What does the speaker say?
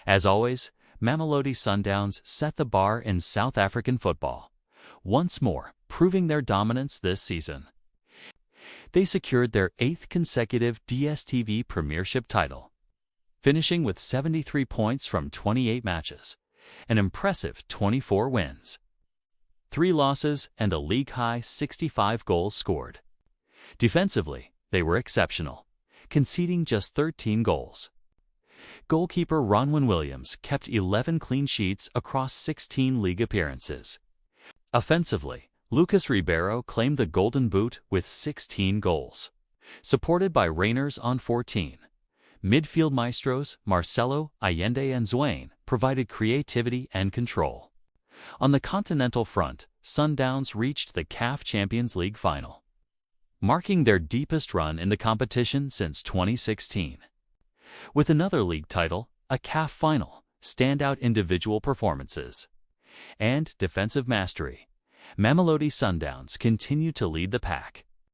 As always, Mamelodi Sundowns set the bar in South African football, once more proving their dominance this season. They secured their 8th consecutive DStv Premiership title, finishing with 73 points from 28 matches, an impressive 24 wins, 3 losses, and a league-high 65 goals scored. Defensively, they were exceptional, conceding just 13 goals. Goalkeeper Ronwen Williams kept 11 clean sheets across 16 league appearances. Offensively, Lucas Ribeiro claimed the Golden Boot with 16 goals, supported by Rainers on 14. Midfield maestros Marcelo, Allende and Zwane provided creativity and control. On the continental front, Sundowns reached the CAF Champions League final, marking their deepest run in the competition since 2016. With another league title, a CAF final, standout individual performances, and defensive mastery, Mamelodi Sundowns continue to lead the pack.